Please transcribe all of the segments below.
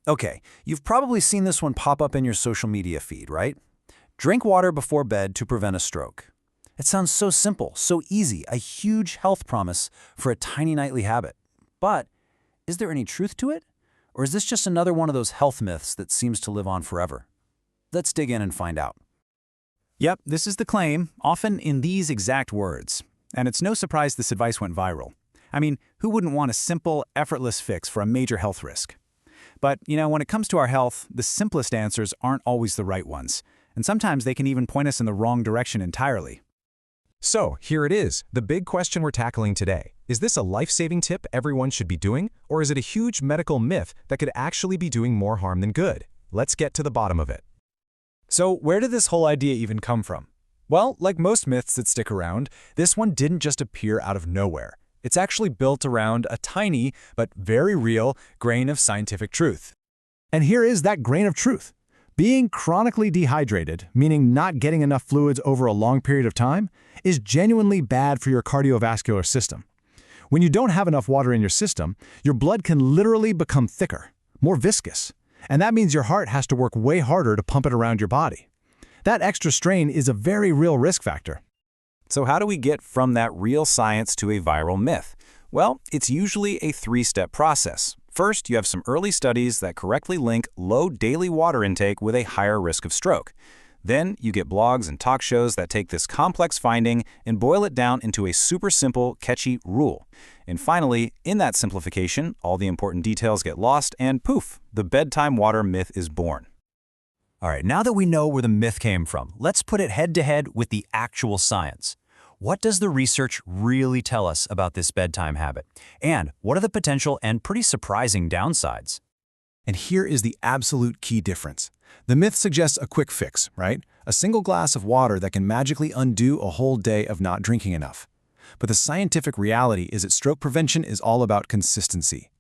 Okay, you've probably seen this one pop up in your social media feed, right? Drink water before bed to prevent a stroke. It sounds so simple, so easy, a huge health promise for a tiny nightly habit. But is there any truth to it? Or is this just another one of those health myths that seems to live on forever? Let's dig in and find out. Yep, this is the claim, often in these exact words. And it's no surprise this advice went viral. I mean, who wouldn't want a simple, effortless fix for a major health risk? But, when it comes to our health, the simplest answers aren't always the right ones. And sometimes they can even point us in the wrong direction entirely. So, here it is, the big question we're tackling today. Is this a life-saving tip everyone should be doing, or is it a huge medical myth that could actually be doing more harm than good? Let's get to the bottom of it. So, where did this whole idea even come from? Well, like most myths that stick around, this one didn't just appear out of nowhere. It's actually built around a tiny, but very real, grain of scientific truth. And here is that grain of truth. Being chronically dehydrated, meaning not getting enough fluids over a long period of time, is genuinely bad for your cardiovascular system. When you don't have enough water in your system, your blood can literally become thicker, more viscous. And that means your heart has to work way harder to pump it around your body. That extra strain is a very real risk factor. So how do we get from that real science to a viral myth? Well, it's usually a three-step process. First, you have some early studies that correctly link low daily water intake with a higher risk of stroke. Then you get blogs and talk shows that take this complex finding and boil it down into a super simple, catchy rule. And finally, in that simplification, all the important details get lost and poof, the bedtime water myth is born. All right, now that we know where the myth came from, let's put it head-to-head with the actual science. What does the research really tell us about this bedtime habit? And what are the potential and pretty surprising downsides? And here is the absolute key difference. The myth suggests a quick fix, right? A single glass of water that can magically undo a whole day of not drinking enough. But the scientific reality is that stroke prevention is all about consistency.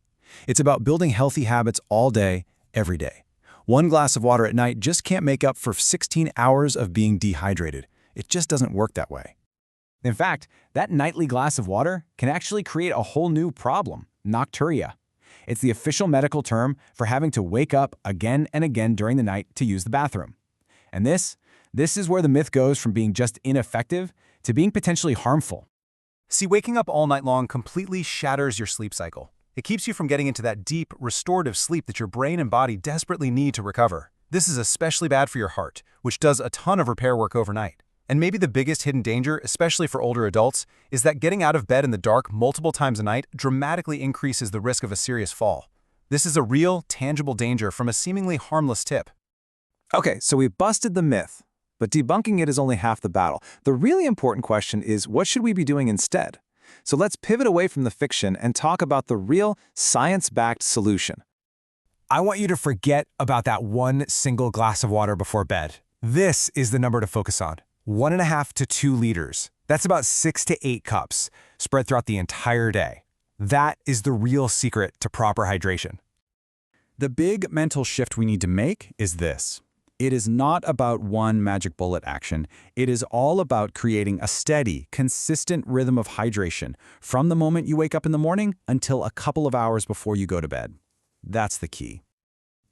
It's about building healthy habits all day, every day. One glass of water at night just can't make up for 16 hours of being dehydrated. It just doesn't work that way. In fact, that nightly glass of water can actually create a whole new problem, nocturia. It's the official medical term for having to wake up again and again during the night to use the bathroom. And this is where the myth goes from being just ineffective to being potentially harmful. See, waking up all night long completely shatters your sleep cycle. It keeps you from getting into that deep, restorative sleep that your brain and body desperately need to recover. This is especially bad for your heart, which does a ton of repair work overnight. And maybe the biggest hidden danger, especially for older adults, is that getting out of bed in the dark multiple times a night dramatically increases the risk of a serious fall. This is a real, tangible danger from a seemingly harmless tip. Okay, so we busted the myth, but debunking it is only half the battle. The really important question is, what should we be doing instead? So let's pivot away from the fiction and talk about the real, science-backed solution. I want you to forget about that one single glass of water before bed. This is the number to focus on. 1.5 to 2 liters. That's about 6 to 8 cups, spread throughout the entire day. That is the real secret to proper hydration. The big mental shift we need to make is this. It is not about one magic bullet action. It is all about creating a steady, consistent rhythm of hydration from the moment you wake up in the morning until a couple of hours before you go to bed. That's the key.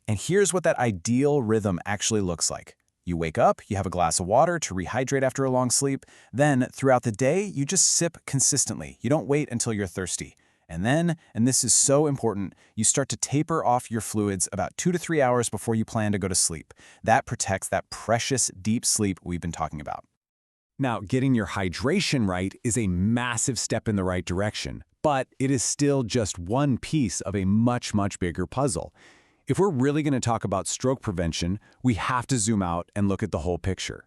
And here's what that ideal rhythm actually looks like. You wake up, you have a glass of water to rehydrate after a long sleep. Then, throughout the day, you just sip consistently. You don't wait until you're thirsty. And then, and this is so important, you start to taper off your fluids about 2 to 3 hours before you plan to go to sleep. That protects that precious deep sleep we've been talking about. Now, getting your hydration right is a massive step in the right direction, but it is still just one piece of a much, much bigger puzzle. If we're really going to talk about stroke prevention, we have to zoom out and look at the whole picture.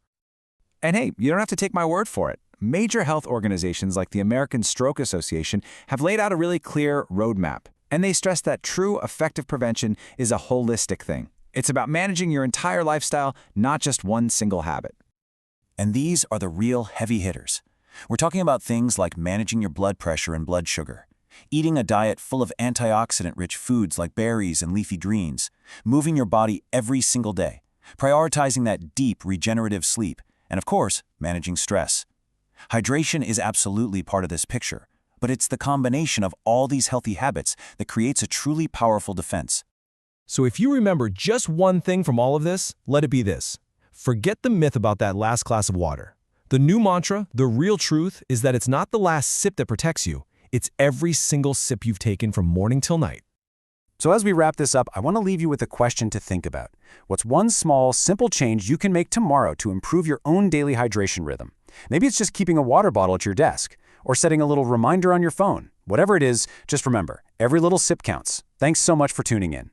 And hey, you don't have to take my word for it. Major health organizations like the American Stroke Association have laid out a really clear roadmap, and they stress that true, effective prevention is a holistic thing. It's about managing your entire lifestyle, not just one single habit. And these are the real heavy hitters. We're talking about things like managing your blood pressure and blood sugar, eating a diet full of antioxidant-rich foods like berries and leafy greens, moving your body every single day, prioritizing that deep regenerative sleep, and of course, managing stress. Hydration is absolutely part of this picture, but it's the combination of all these healthy habits that creates a truly powerful defense. So if you remember just one thing from all of this, let it be this. Forget the myth about that last glass of water. The new mantra, the real truth, is that it's not the last sip that protects you. It's every single sip you've taken from morning till night. So as we wrap this up, I want to leave you with a question to think about. What's one small, simple change you can make tomorrow to improve your own daily hydration rhythm? Maybe it's just keeping a water bottle at your desk, or setting a little reminder on your phone. Whatever it is, just remember, every little sip counts. Thanks so much for tuning in.